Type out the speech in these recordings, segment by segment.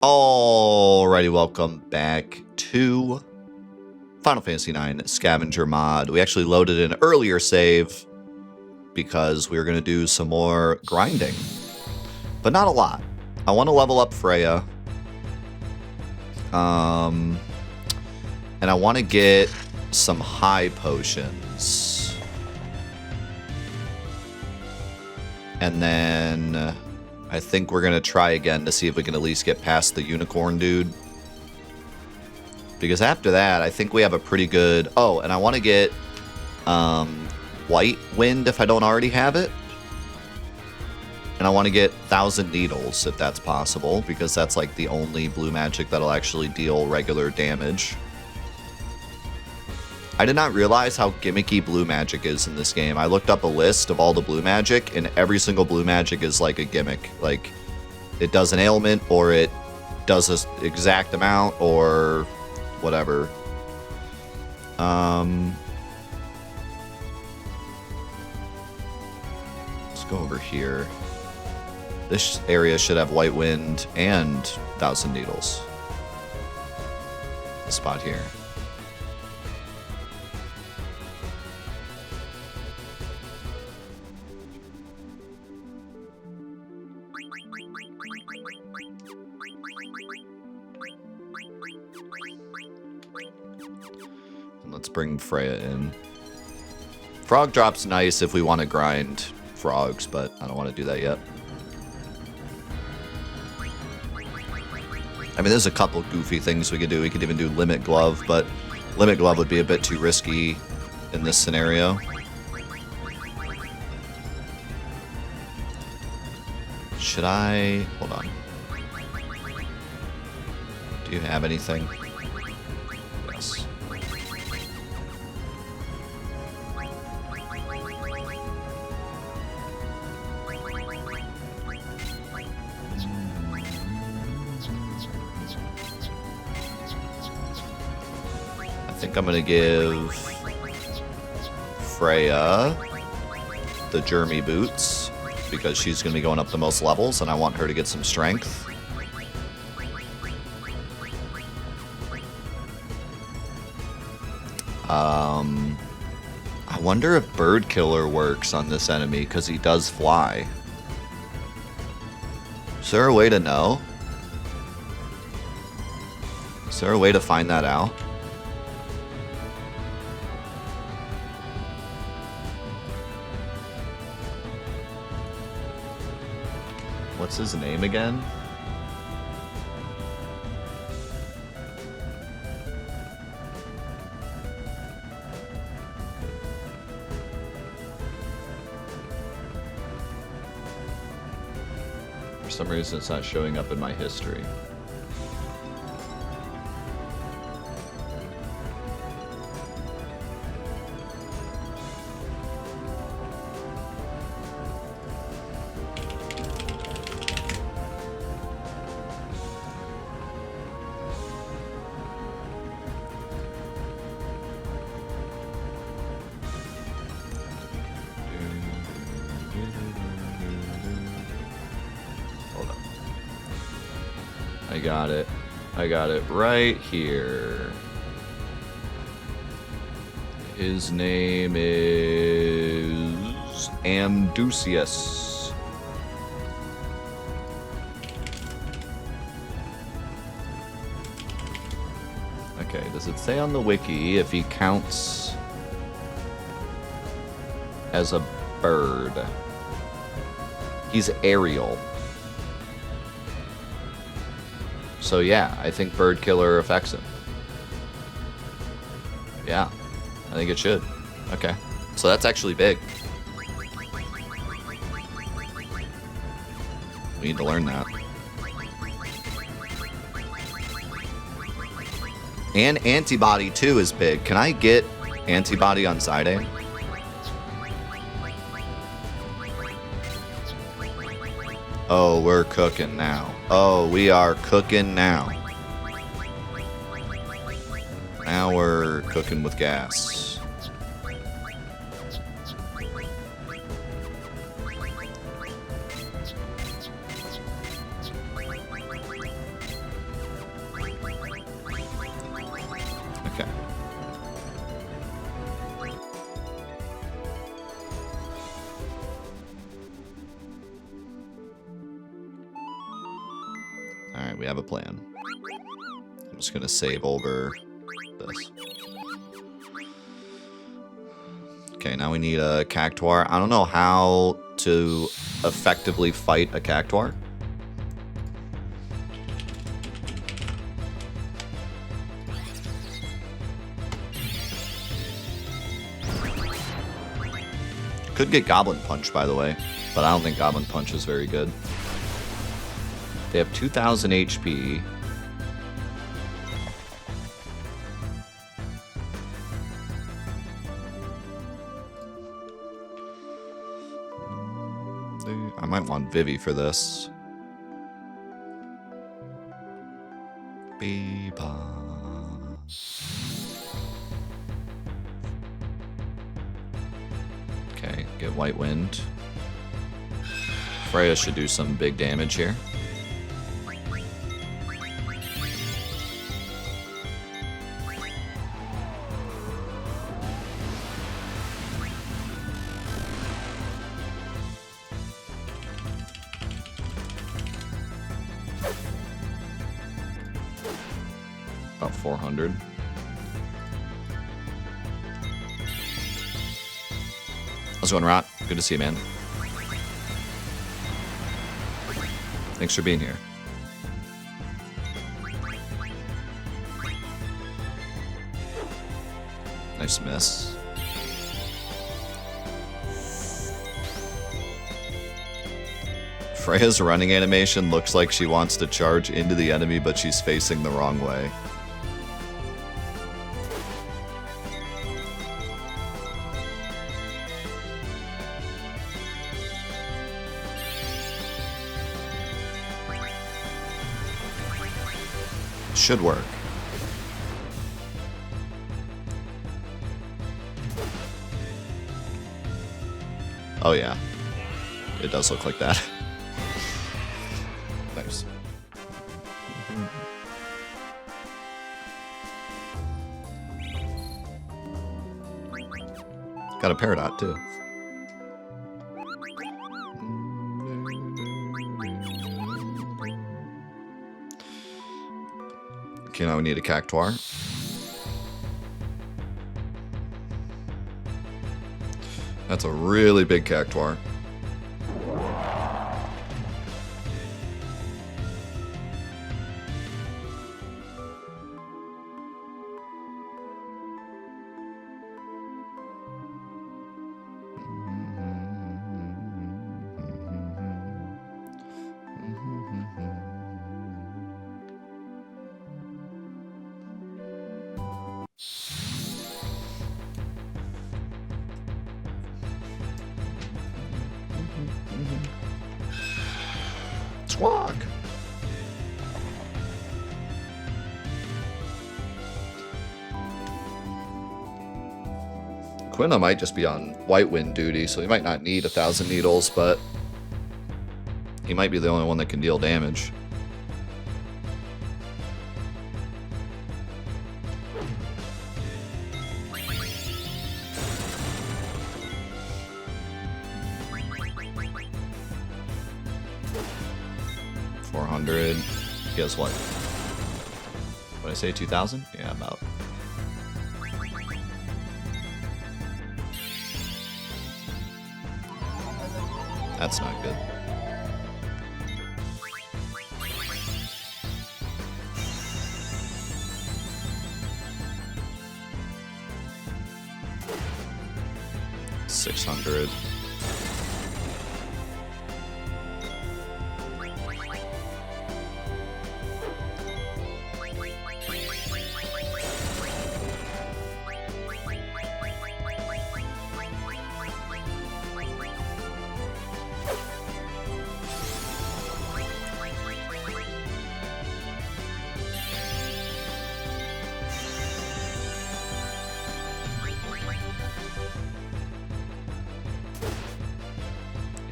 Alrighty, welcome back to Final Fantasy IX Scavenger mod. We actually loaded an earlier save because we were going to do some more grinding, but not a lot. I want to level up Freya, and I want to get some high potions, and then I think we're going to try again to see if we can at least get past the unicorn dude. Because after that, I think we have a pretty good... Oh, and I want to get White Wind if I don't already have it. And I want to get 1,000 Needles if that's possible, because that's like the only blue magic that'll actually deal regular damage. I did not realize how gimmicky blue magic is in this game. I looked up a list of all the blue magic, and every single blue magic is like a gimmick. Like, it does an ailment, or it does an exact amount, or whatever. Let's go over here. This area should have White Wind and 1,000 Needles. This spot here. Let's bring Freya in. Frog drop's nice if we want to grind frogs, but I don't want to do that yet. I mean, there's a couple goofy things we could do. We could even do Limit Glove, but Limit Glove would be a bit too risky in this scenario. Should I... Hold on. Do you have anything? Yes. I think I'm gonna give Freya the Jeremy boots because she's gonna be going up the most levels and I want her to get some strength. I wonder if Bird Killer works on this enemy because he does fly. Is there a way to know? Is there a way to find that out? What's his name again? For some reason it's not showing up in my history. I got it. I got it right here. His name is Amdusius. Okay, does it say on the wiki if he counts as a bird? He's aerial. So yeah, I think Bird Killer affects him. Yeah, I think it should. Okay, so that's actually big. We need to learn that. And Antibody too is big. Can I get Antibody on side A? Oh, we're cooking now. Oh, we are cooking now. Now we're cooking with gas. Alright, we have a plan. I'm just gonna save over this. Okay, now we need a Cactuar. I don't know how to effectively fight a Cactuar. Could get Goblin Punch, by the way, but I don't think Goblin Punch is very good. They have 2,000 HP. I might want Vivi for this. Beeba. Okay, get White Wind. Freya should do some big damage here. About 400. How's it going, Rot? Good to see you, man. Thanks for being here. Nice miss. Freya's running animation looks like she wants to charge into the enemy, but she's facing the wrong way. Should work. Oh yeah, it does look like that. Nice. Got a Peridot too. Okay, now we need a Cactuar. That's a really big Cactuar. Squawk! Quina might just be on White Wind duty, so he might not need 1,000 needles, but he might be the only one that can deal damage. He has what? What did I say, 2,000? Yeah, about. That's not good. $600.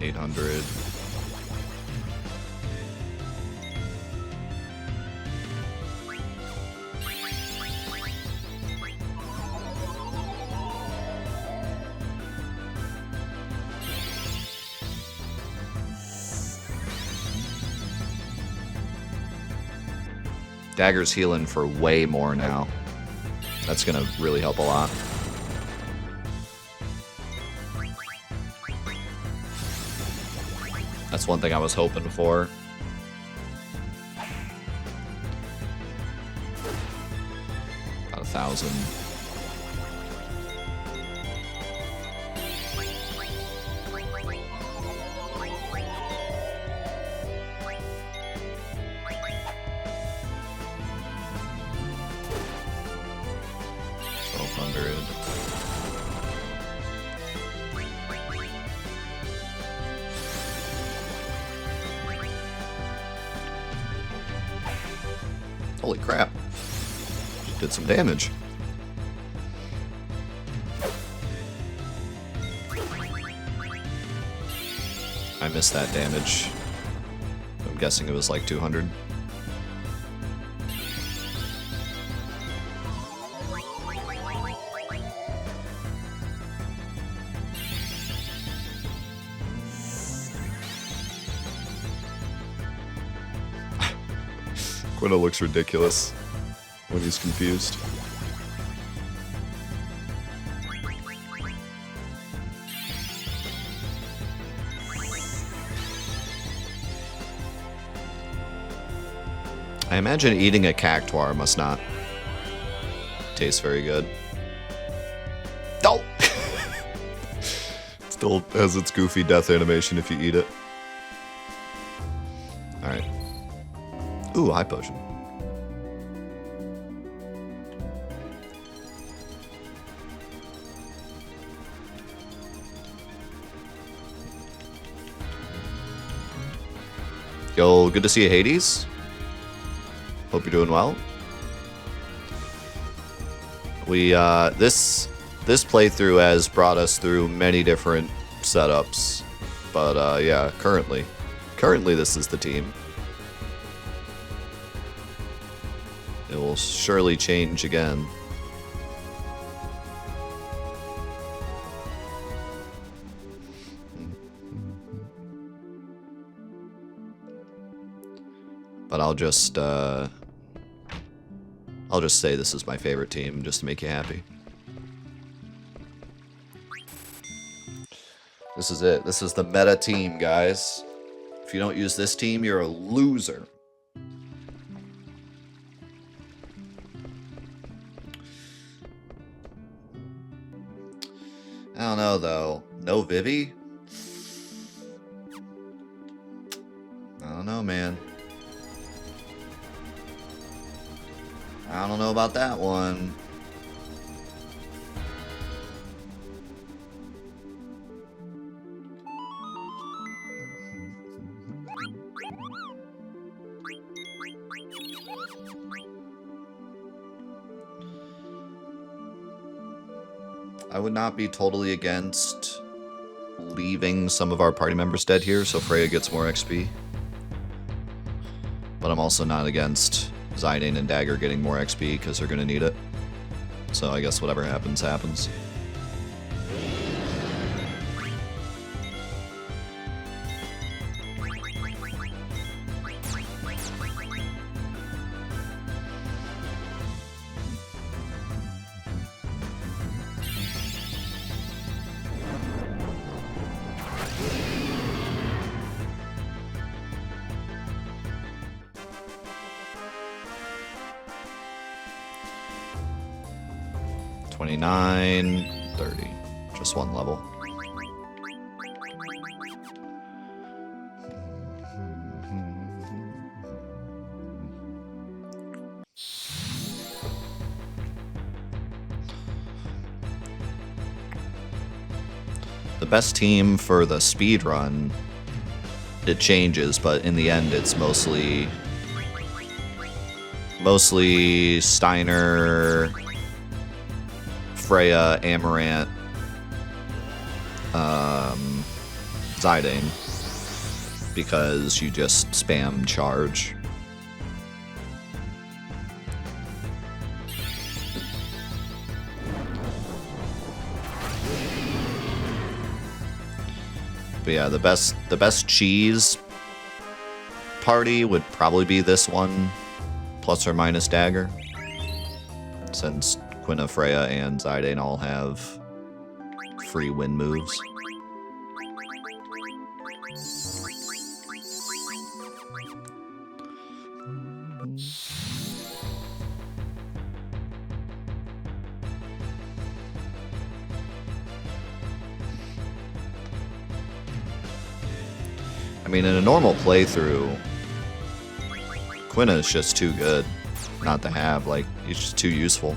$800. Dagger's healing for way more now. That's gonna really help a lot. That's one thing I was hoping for. About 1,000. Holy crap. Did some damage. I missed that damage. I'm guessing it was like 200. Quinto looks ridiculous when he's confused. I imagine eating a cactuar must not taste very good. Oh! Still has its goofy death animation if you eat it. Alright. Ooh, high potion. Yo, good to see you, Hades. Hope you're doing well. We this playthrough has brought us through many different setups, but yeah, currently this is the team. It will surely change again. But I'll just say this is my favorite team just to make you happy. This is it. This is the meta team, guys. If you don't use this team, you're a loser. I don't know, though. No Vivi? I don't know, man. I don't know about that one. I would not be totally against leaving some of our party members dead here so Freya gets more XP. But I'm also not against Zidane and Dagger getting more XP because they're going to need it. So I guess whatever happens, happens. $29, $30. Just one level. The best team for the speed run, it changes, but in the end it's mostly Steiner, Freya, Amaranth, Zidane, because you just spam charge. But yeah, the best cheese party would probably be this one, plus or minus dagger. Since Quina, Freya, and Zidane all have free wind moves. I mean, in a normal playthrough, Quina is just too good not to have. Like, he's just too useful.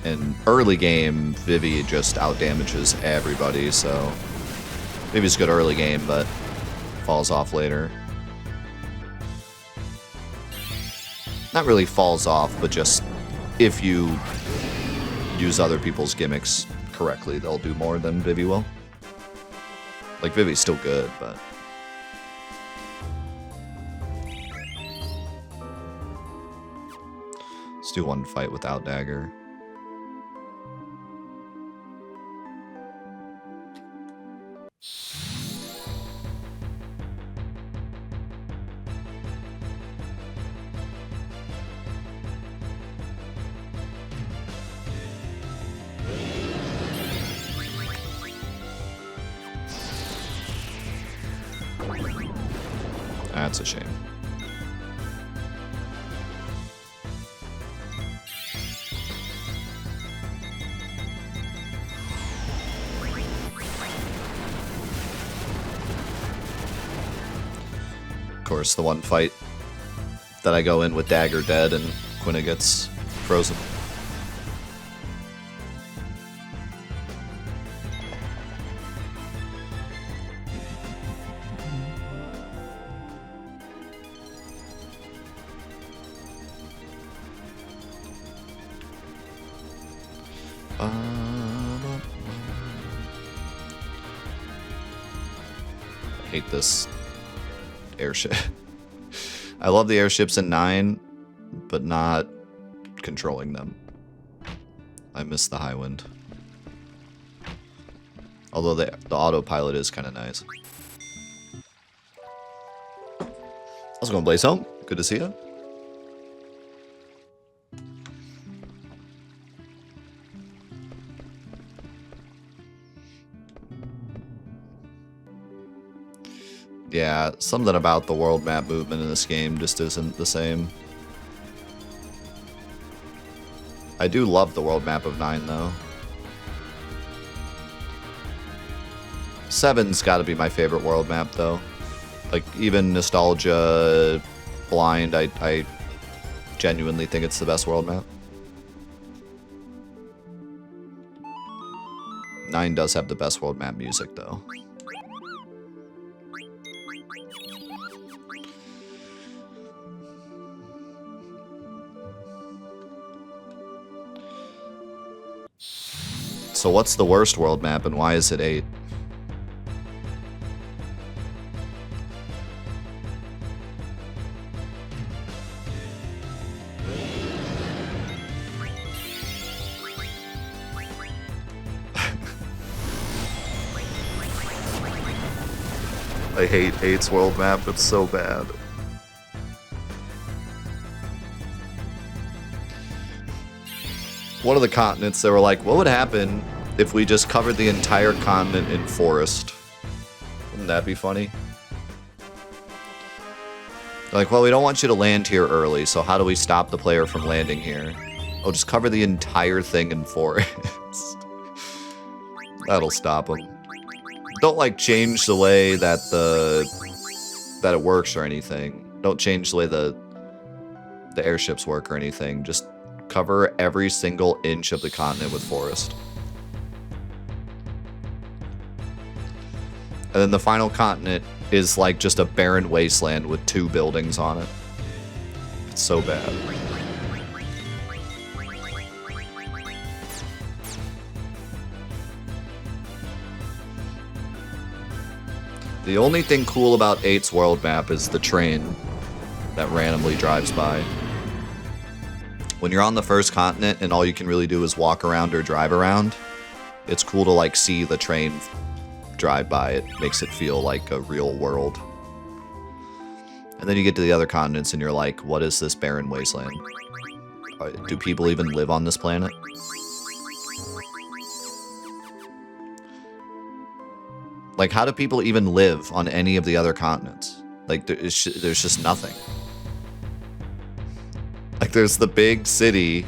In early game, Vivi just outdamages everybody, so Vivi's good early game, but falls off later. Not really falls off, but just if you use other people's gimmicks correctly, they'll do more than Vivi will. Like, Vivi's still good, but... Let's do one fight without dagger. That's a shame. Of course, the one fight that I go in with dagger dead and Quina gets frozen. I hate this airship. I love the airships in 9, but not controlling them. I miss the high wind. Although the autopilot is kind of nice. How's it going, Blaze Home? Good to see you. Yeah, something about the world map movement in this game just isn't the same. I do love the world map of 9, though. 7's got to be my favorite world map, though. Like, even Nostalgia Blind, I genuinely think it's the best world map. 9 does have the best world map music, though. So what's the worst world map and why is it 8? I hate 8's world map, it's so bad. One of the continents, they were like, what would happen if we just covered the entire continent in forest? Wouldn't that be funny? They're like, well, we don't want you to land here early, so how do we stop the player from landing here? Oh, just cover the entire thing in forest. That'll stop them. Don't, like, change the way that it works or anything. Don't change the way the airships work or anything. Just cover every single inch of the continent with forest. And then the final continent is like just a barren wasteland with 2 buildings on it. It's so bad. The only thing cool about 8's world map is the train that randomly drives by. When you're on the first continent and all you can really do is walk around or drive around, it's cool to like see the train drive by, it makes it feel like a real world. And then you get to the other continents and you're like, what is this barren wasteland? Do people even live on this planet? Like, how do people even live on any of the other continents? Like, there's just nothing. Like, there's the big city,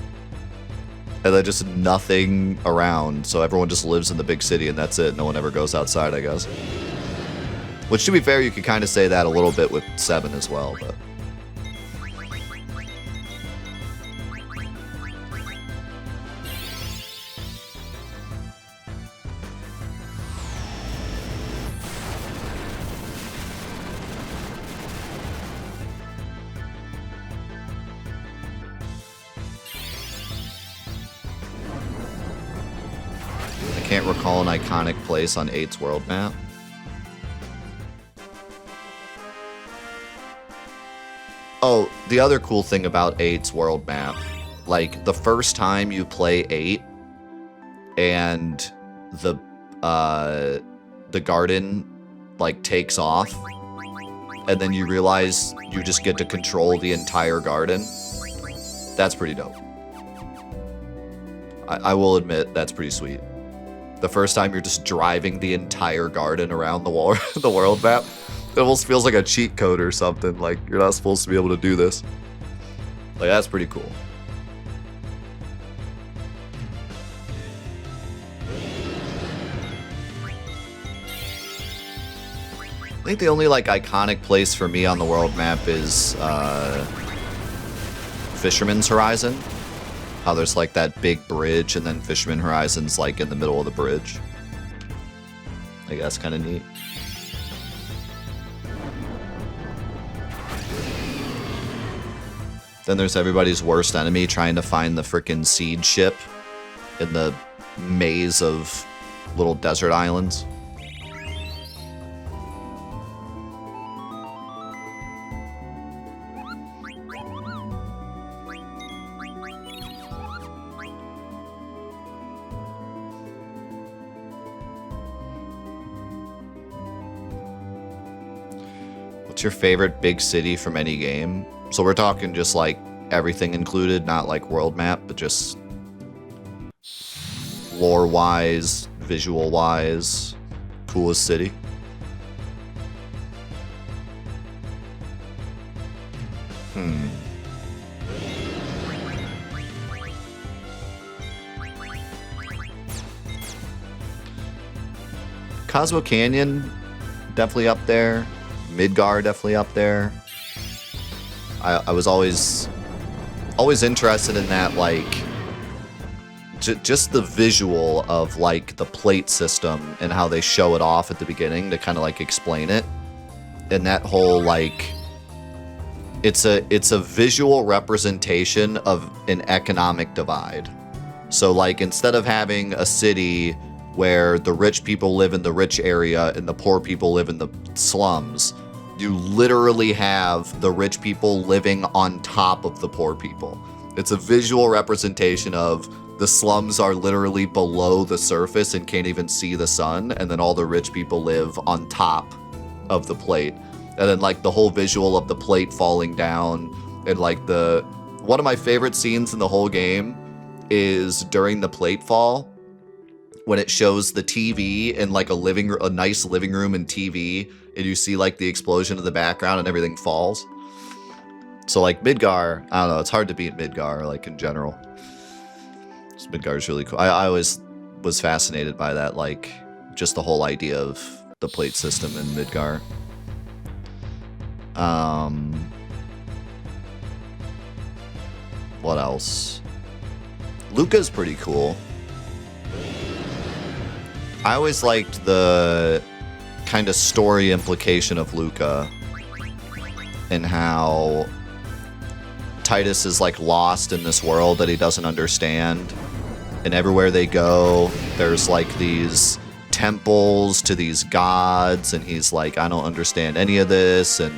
and then just nothing around, so everyone just lives in the big city, and that's it. No one ever goes outside, I guess. Which, to be fair, you could kind of say that a little bit with 7 as well, but... I can't recall an iconic place on 8's world map. Oh, the other cool thing about 8's world map, like, the first time you play 8 and the garden, like, takes off, and then you realize you just get to control the entire garden, that's pretty dope. I will admit, that's pretty sweet. The first time you're just driving the entire garden around the world map, it almost feels like a cheat code or something. Like, you're not supposed to be able to do this. Like, that's pretty cool. I think the only, like, iconic place for me on the world map is Fisherman's Horizon. How there's, like, that big bridge, and then Fisherman Horizon's, like, in the middle of the bridge. Like, that's kind of neat. Then there's everybody's worst enemy trying to find the frickin' seed ship in the maze of little desert islands. What's your favorite big city from any game? So we're talking just like everything included, not like world map, but just lore-wise, visual-wise, coolest city. Cosmo Canyon, definitely up there. Midgar, definitely up there. I was always interested in that, like, just the visual of, like, the plate system and how they show it off at the beginning to kind of, like, explain it. And that whole, like, it's a visual representation of an economic divide. So, like, instead of having a city where the rich people live in the rich area and the poor people live in the slums, you literally have the rich people living on top of the poor people. It's a visual representation of the slums are literally below the surface and can't even see the sun, and then all the rich people live on top of the plate. And then, like, the whole visual of the plate falling down, and, like, one of my favorite scenes in the whole game is during the plate fall, when it shows the TV and, like, a nice living room and TV, and you see, like, the explosion in the background and everything falls. So, like, Midgar, I don't know, it's hard to beat Midgar, like, in general. So Midgar is really cool. I always was fascinated by that, like, just the whole idea of the plate system in Midgar. What else? Luca's pretty cool. I always liked the kind of story implication of Luca and how Titus is, like, lost in this world that he doesn't understand, and everywhere they go there's, like, these temples to these gods, and he's like, I don't understand any of this, and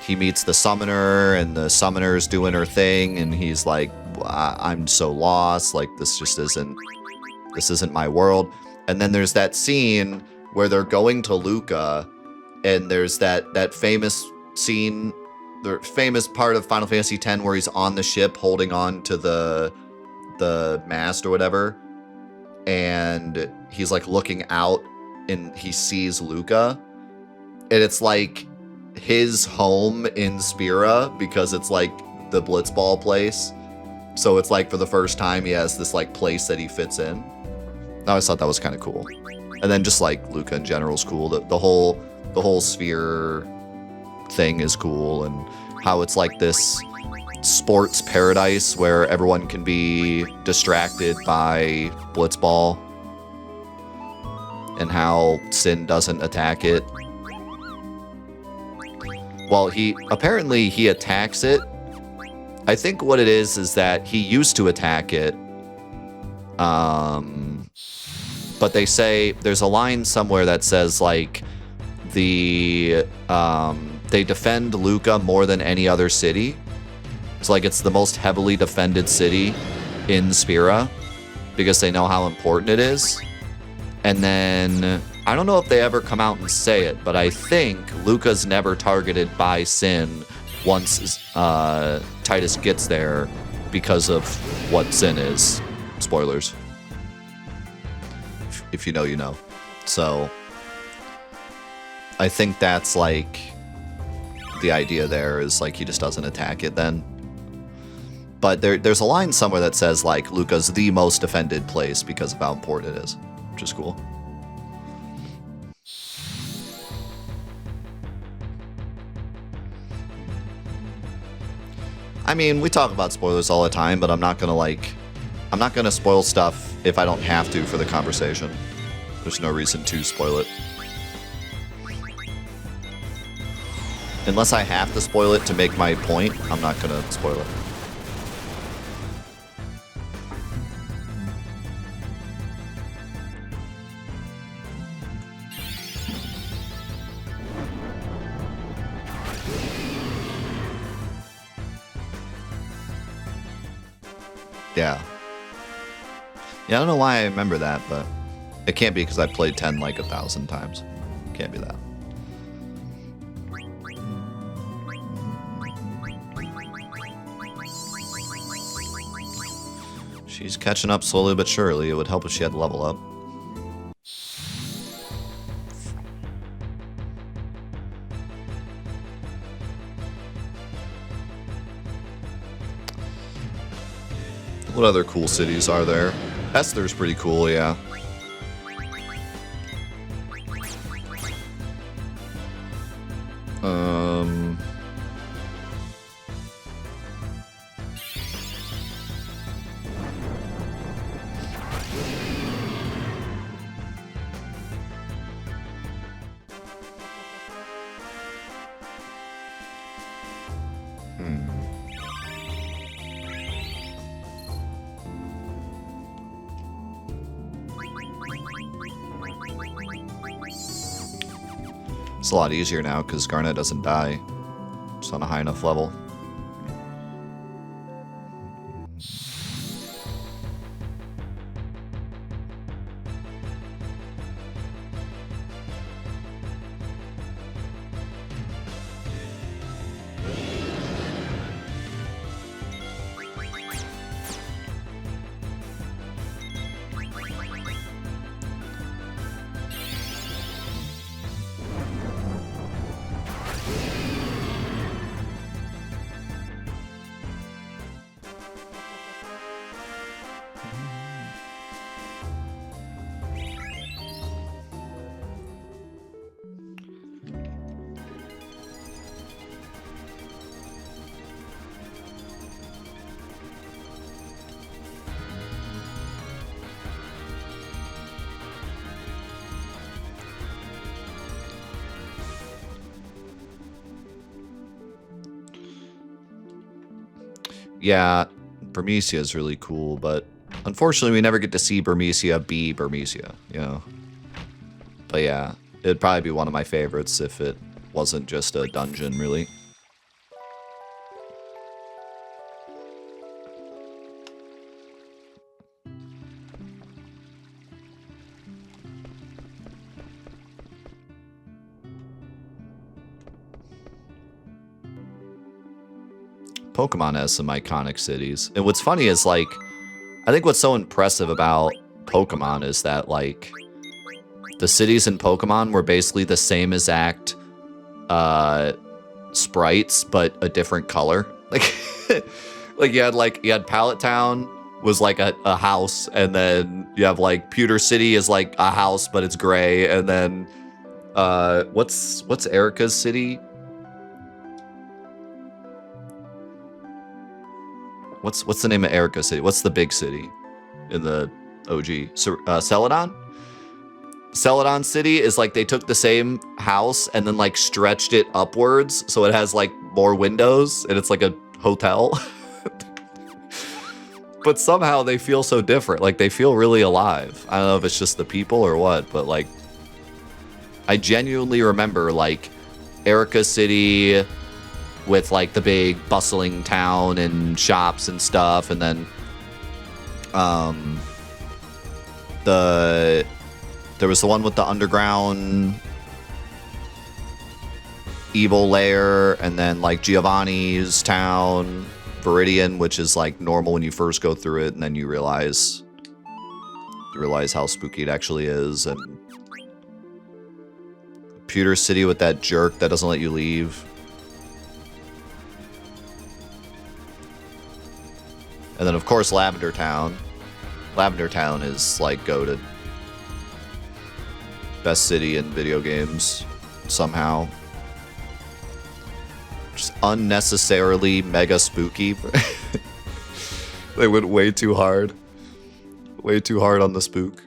he meets the summoner, and the summoner's doing her thing, and he's like, I'm so lost, like, this isn't my world. And then there's that scene where they're going to Luca, and there's that famous scene, the famous part of Final Fantasy X where he's on the ship holding on to the mast or whatever, and he's like looking out and he sees Luca, and it's like his home in Spira because it's like the Blitzball place. So it's like for the first time he has this like place that he fits in. I always thought that was kind of cool. And then just like Luca in general is cool. The whole sphere thing is cool, and how it's like this sports paradise where everyone can be distracted by Blitzball, and how Sin doesn't attack it. Well, he attacks it. I think what it is that he used to attack it. But they say there's a line somewhere that says like they defend Luca more than any other city. It's like it's the most heavily defended city in Spira because they know how important it is. And then I don't know if they ever come out and say it, but I think Luca's never targeted by Sin once Titus gets there because of what Sin is. Spoilers. If you know, you know. So I think that's like the idea there is like he just doesn't attack it then. But there's a line somewhere that says like Luca's the most defended place because of how important it is, which is cool. I mean, we talk about spoilers all the time, but I'm not gonna spoil stuff if I don't have to for the conversation. There's no reason to spoil it. Unless I have to spoil it to make my point, I'm not gonna spoil it. Yeah. Yeah, I don't know why I remember that, but it can't be because I played 10 like 1,000 times. Can't be that. She's catching up slowly but surely. It would help if she had to level up. What other cool cities are there? Esther's pretty cool, yeah. It's a lot easier now because Garnet doesn't die. It's on a high enough level. Yeah, Burmecia is really cool, but unfortunately we never get to see Burmecia be Burmecia, you know? But yeah, it'd probably be one of my favorites if it wasn't just a dungeon, really. Pokemon has some iconic cities. And what's funny is, like, I think what's so impressive about Pokemon is that, like, the cities in Pokemon were basically the same exact sprites, but a different color. Like, you had Pallet Town was like a house, and then you have like Pewter City is like a house, but it's gray, and then what's Erica's city? What's the name of Erica's city? What's the big city in the OG? Celadon? Celadon City is like they took the same house and then like stretched it upwards so it has like more windows and it's like a hotel. But somehow they feel so different. Like they feel really alive. I don't know if it's just the people or what, but like I genuinely remember like Erica City with like the big bustling town and shops and stuff, and then there was the one with the underground evil lair, and then like Giovanni's town, Viridian, which is like normal when you first go through it, and then you realize how spooky it actually is, and Pewter City with that jerk that doesn't let you leave. And then of course Lavender Town. Lavender Town is like goated. Best city in video games, somehow. Just unnecessarily mega spooky. They went way too hard. Way too hard on the spook.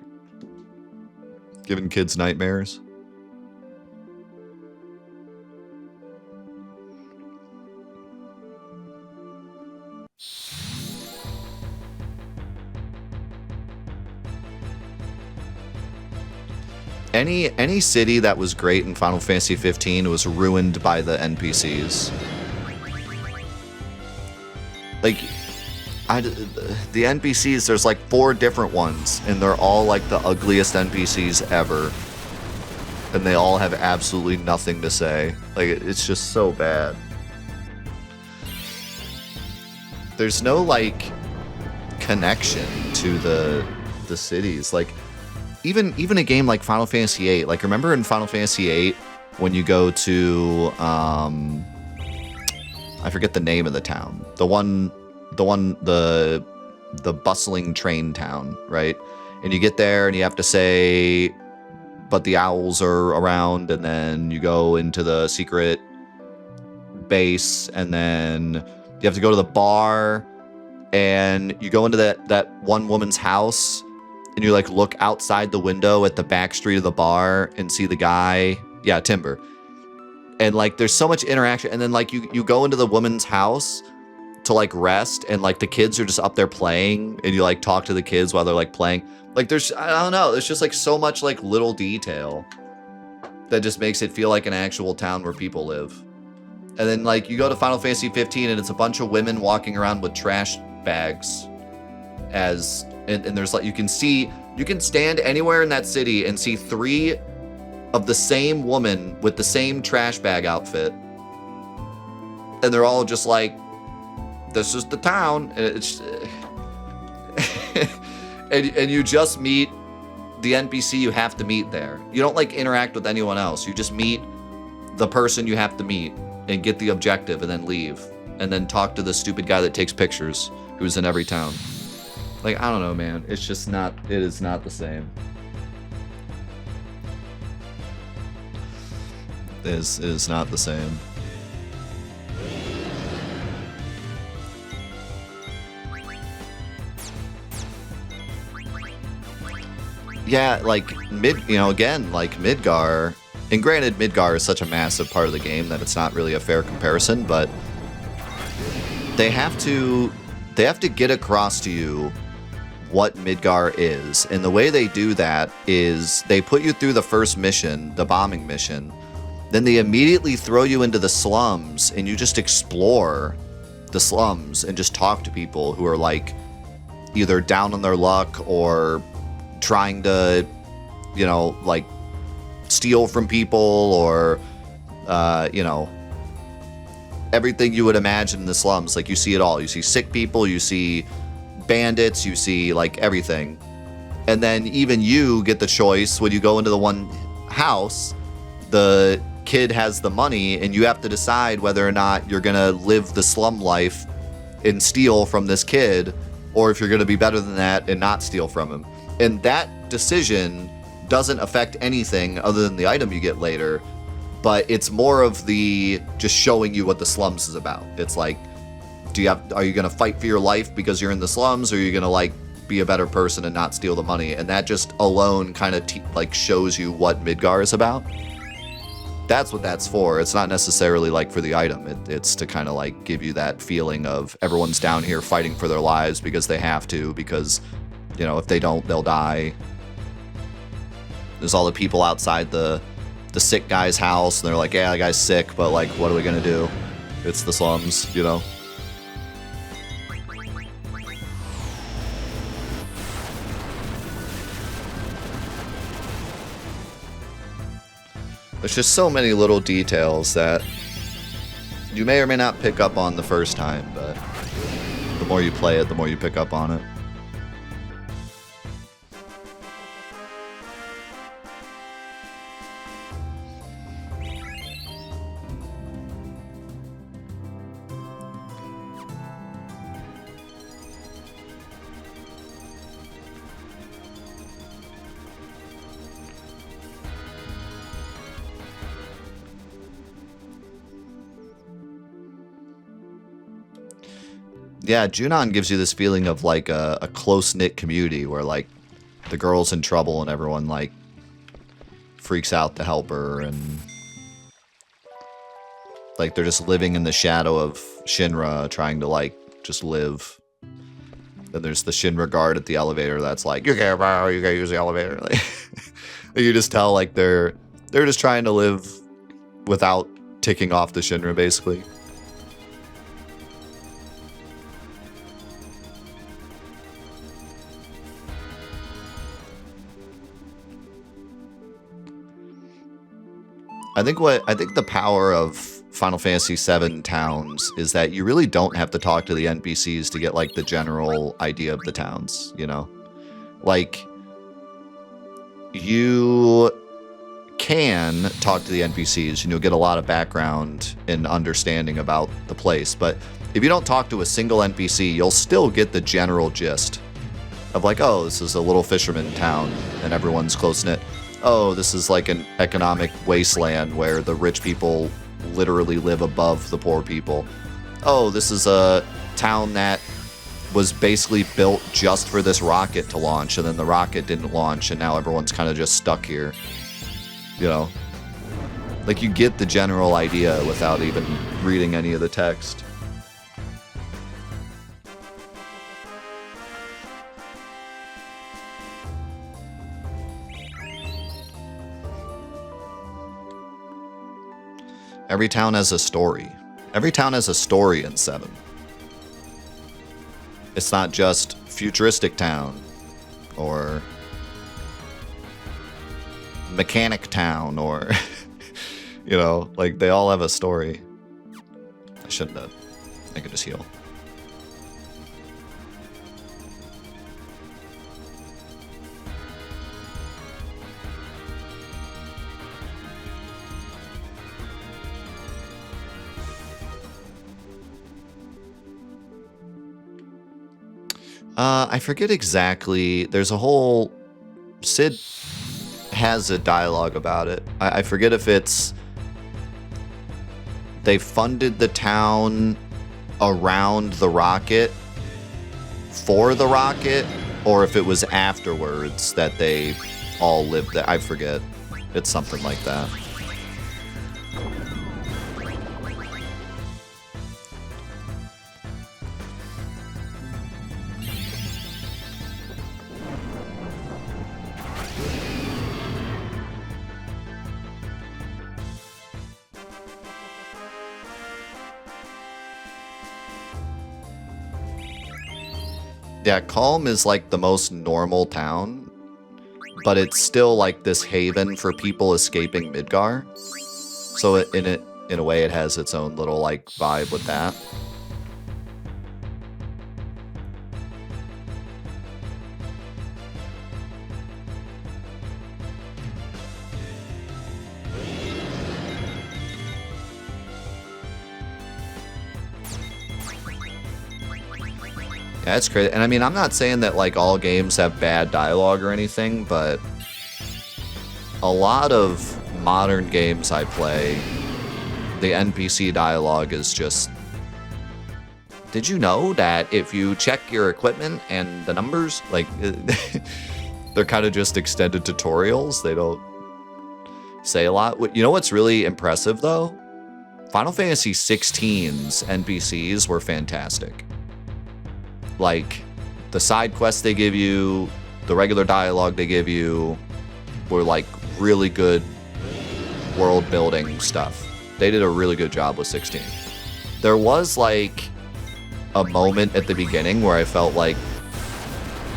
Giving kids nightmares. Any city that was great in Final Fantasy 15 was ruined by the NPCs. Like, the NPCs, there's like 4 different ones, and they're all like the ugliest NPCs ever. And they all have absolutely nothing to say. Like, it's just so bad. There's no, like, connection to the cities. Like, even a game like Final Fantasy VIII, like remember in Final Fantasy VIII when you go to I forget the name of the town, the bustling train town, right? And you get there and you have to say, but the owls are around, and then you go into the secret base, and then you have to go to the bar, and you go into that one woman's house. And you like look outside the window at the back street of the bar and see the guy. Yeah, Timber. And like there's so much interaction. And then like you go into the woman's house to like rest, and like the kids are just up there playing, and you like talk to the kids while they're like playing. Like there's, I don't know, there's just like so much like little detail that just makes it feel like an actual town where people live. And then like you go to Final Fantasy 15 and it's a bunch of women walking around with trash bags and there's like, you can stand anywhere in that city and see 3 of the same woman with the same trash bag outfit. And they're all just like, this is the town. And it's, and you just meet the NPC you have to meet there. You don't like interact with anyone else. You just meet the person you have to meet and get the objective and then leave. And then talk to the stupid guy that takes pictures who's in every town. Like, I don't know, man. It's just not, it is not the same. It is not the same. Yeah, like, again, like Midgar, and granted, Midgar is such a massive part of the game that it's not really a fair comparison, but they have to get across to you what Midgar is. And the way they do that is they put you through the first mission, the bombing mission, then they immediately throw you into the slums, and you just explore the slums and just talk to people who are like either down on their luck or trying to, like steal from people, or everything you would imagine in the slums. Like, you see it all. You see sick people, you see bandits, you see, like, everything. And then even you get the choice when you go into the one house, the kid has the money, and you have to decide whether or not you're going to live the slum life and steal from this kid, or if you're going to be better than that and not steal from him. And that decision doesn't affect anything other than the item you get later, but it's more of the just showing you what the slums is about. It's like, are you going to fight for your life because you're in the slums, or are you going to, like, be a better person and not steal the money? And that just alone kind of like shows you what Midgar is about. That's what that's for. It's not necessarily like for the item. It's to kind of like give you that feeling of everyone's down here fighting for their lives because they have to, because, you know, if they don't, they'll die. There's all the people outside the sick guy's house, and they're like, yeah, the guy's sick, but, like, what are we gonna do? It's the slums, you know? There's just so many little details that you may or may not pick up on the first time, but the more you play it, the more you pick up on it. Yeah, Junon gives you this feeling of, like, a close-knit community where, like, the girl's in trouble and everyone, like, freaks out to help her, and, like, they're just living in the shadow of Shinra, trying to, like, just live. Then there's the Shinra guard at the elevator that's like, you gotta use the elevator. Like, you just tell, like, they're just trying to live without ticking off the Shinra, basically. I think the power of Final Fantasy VII towns is that you really don't have to talk to the NPCs to get, like, the general idea of the towns, you know? Like, you can talk to the NPCs and you'll get a lot of background and understanding about the place, but if you don't talk to a single NPC, you'll still get the general gist of, like, oh, this is a little fisherman town and everyone's close-knit. Oh, this is like an economic wasteland where the rich people literally live above the poor people. Oh, this is a town that was basically built just for this rocket to launch, and then the rocket didn't launch, and now everyone's kind of just stuck here. You know? Like, you get the general idea without even reading any of the text. Every town has a story. Every town has a story in 7. It's not just futuristic town or mechanic town or, you know, like, they all have a story. I shouldn't have. I could just heal. I forget exactly. There's a whole... Sid has a dialogue about it. I forget if it's... They funded the town around the rocket for the rocket, or if it was afterwards that they all lived there. I forget. It's something like that. Yeah, Calm is like the most normal town, but it's still like this haven for people escaping Midgar. So in a way, it has its own little like vibe with that. Yeah, it's crazy. And I mean, I'm not saying that like all games have bad dialogue or anything, but a lot of modern games I play, the NPC dialogue is just... Did you know that if you check your equipment and the numbers, like, they're kind of just extended tutorials? They don't say a lot. You know what's really impressive, though? Final Fantasy XVI's NPCs were fantastic. Like, the side quests they give you, the regular dialogue they give you, were, like, really good world-building stuff. They did a really good job with 16. There was, like, a moment at the beginning where I felt like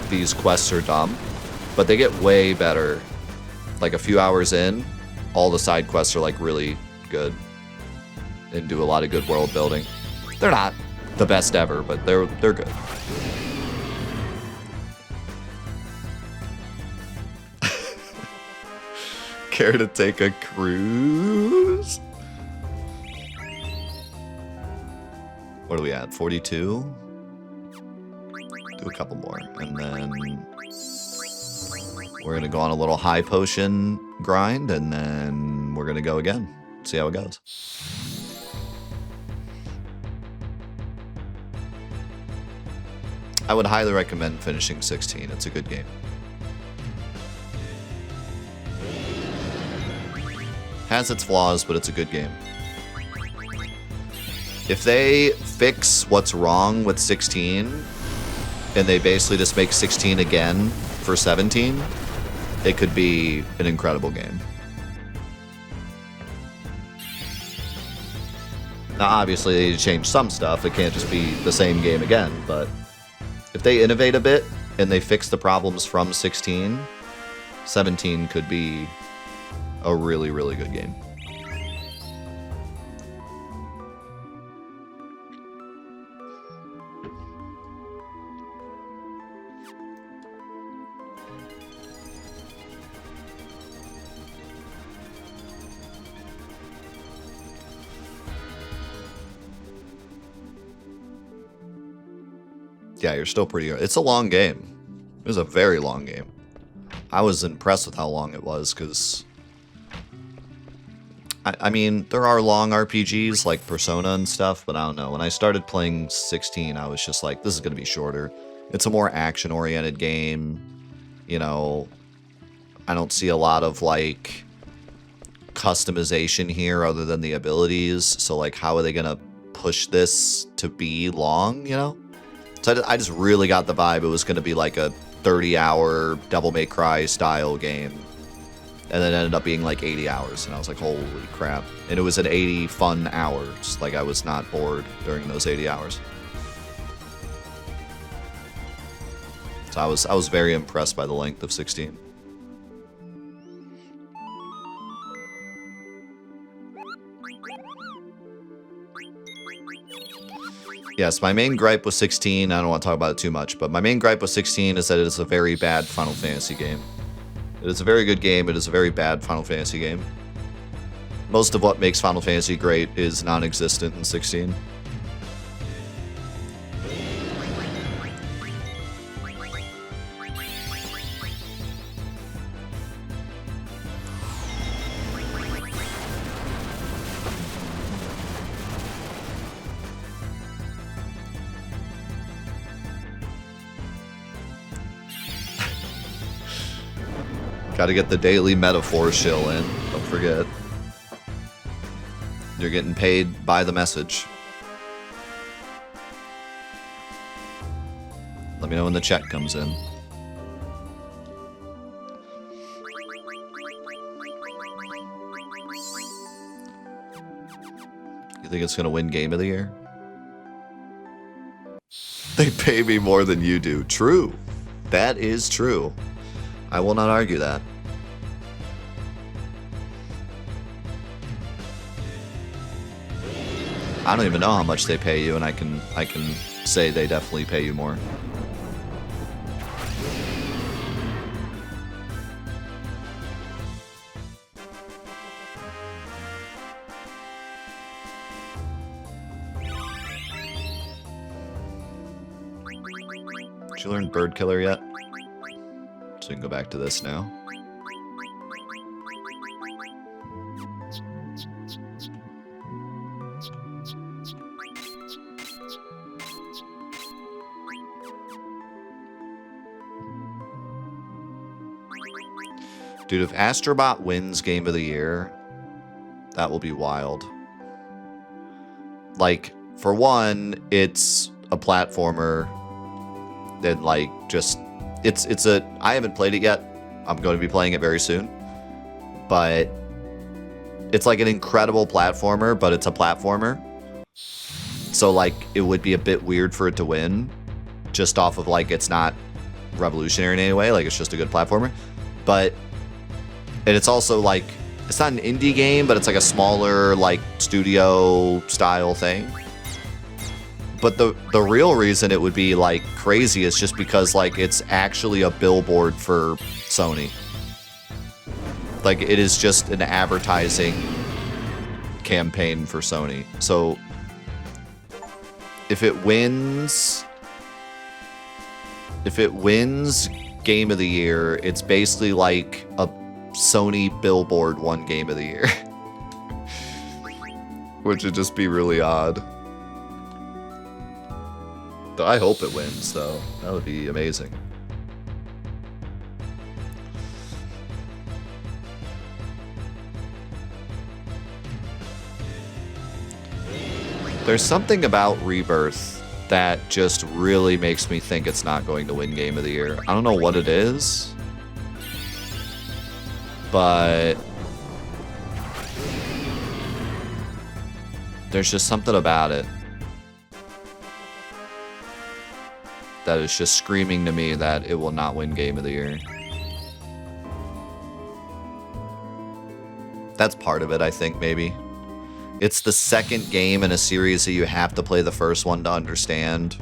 these quests are dumb, but they get way better. Like, a few hours in, all the side quests are, like, really good and do a lot of good world-building. They're not the best ever, but they're good. Care to take a cruise? What are we at? 42? Do a couple more. And then we're going to go on a little high potion grind, and then we're going to go again. See how it goes. I would highly recommend finishing 16. It's a good game. Has its flaws, but it's a good game. If they fix what's wrong with 16, and they basically just make 16 again for 17, it could be an incredible game. Now, obviously, they need to change some stuff. It can't just be the same game again, but if they innovate a bit and they fix the problems from 16, 17 could be a really, really good game. Yeah, you're still pretty good. It's a long game. It was a very long game. I was impressed with how long it was, because I mean, there are long RPGs like Persona and stuff, but I don't know. When I started playing 16, I was just like, this is going to be shorter. It's a more action-oriented game. You know, I don't see a lot of, like, customization here other than the abilities. So, like, how are they going to push this to be long, you know? So I just really got the vibe it was going to be like a 30-hour Devil May Cry style game. And then it ended up being like 80 hours. And I was like, holy crap. And it was an 80 fun hours. Like, I was not bored during those 80 hours. So I was very impressed by the length of 16. Yes, my main gripe with 16, I don't want to talk about it too much, but my main gripe with 16 is that it is a very bad Final Fantasy game. It is a very good game, it is a very bad Final Fantasy game. Most of what makes Final Fantasy great is non-existent in 16. Gotta get the daily metaphor shill in. Don't forget. You're getting paid by the message. Let me know when the check comes in. You think it's gonna win Game of the Year? They pay me more than you do. True. That is true. I will not argue that. I don't even know how much they pay you, and I can say they definitely pay you more. Did you learn Bird Killer yet? So we can go back to this now. Dude, if Astrobot wins Game of the Year, that will be wild. Like, for one, it's a platformer. Then, like, just... It's a... I haven't played it yet. I'm going to be playing it very soon. But... It's like an incredible platformer, but it's a platformer. So, like, it would be a bit weird for it to win. Just off of, like, it's not revolutionary in any way. Like, it's just a good platformer. But... And it's also, like... It's not an indie game, but it's like a smaller, like, studio-style thing. But the real reason it would be, like, crazy is just because, like, it's actually a billboard for Sony. Like, it is just an advertising campaign for Sony. So, if it wins Game of the Year, it's basically like a Sony billboard won Game of the Year. Which would just be really odd. I hope it wins, though. That would be amazing. There's something about Rebirth that just really makes me think it's not going to win Game of the Year. I don't know what it is, but there's just something about it that is just screaming to me that it will not win Game of the Year. That's part of it, I think, maybe. It's the second game in a series that you have to play the first one to understand.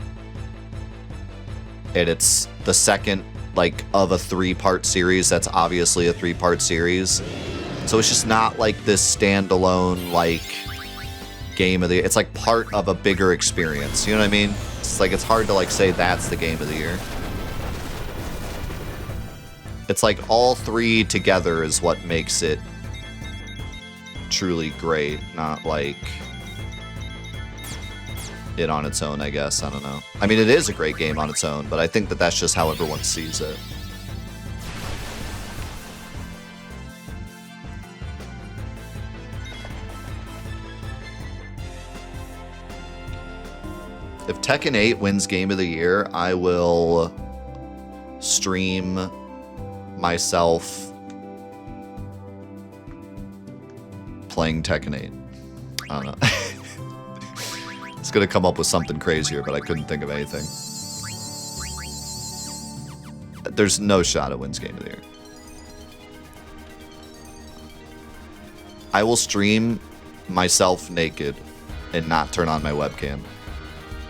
And it's the second, like, of a 3-part series that's obviously a 3-part series. So it's just not like this standalone, like, Game of the Year. It's like part of a bigger experience. You know what I mean? It's like, it's hard to, like, say that's the Game of the Year. It's like all 3 together is what makes it truly great, not like it on its own, I guess. I don't know. I mean, it is a great game on its own, but I think that that's just how everyone sees it. If Tekken 8 wins Game of the Year, I will stream myself playing Tekken 8. I don't know. It's gonna come up with something crazier, but I couldn't think of anything. There's no shot it wins Game of the Year. I will stream myself naked and not turn on my webcam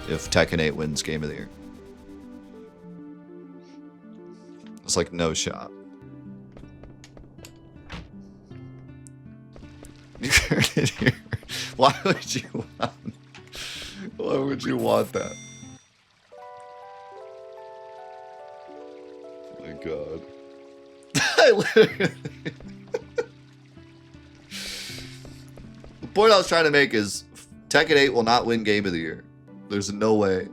if Tekken 8 wins Game of the Year. It's like no shot. You heard it here. Why would you want that? Oh my god. I literally... The point I was trying to make is Tekken 8 will not win Game of the Year. There's no way.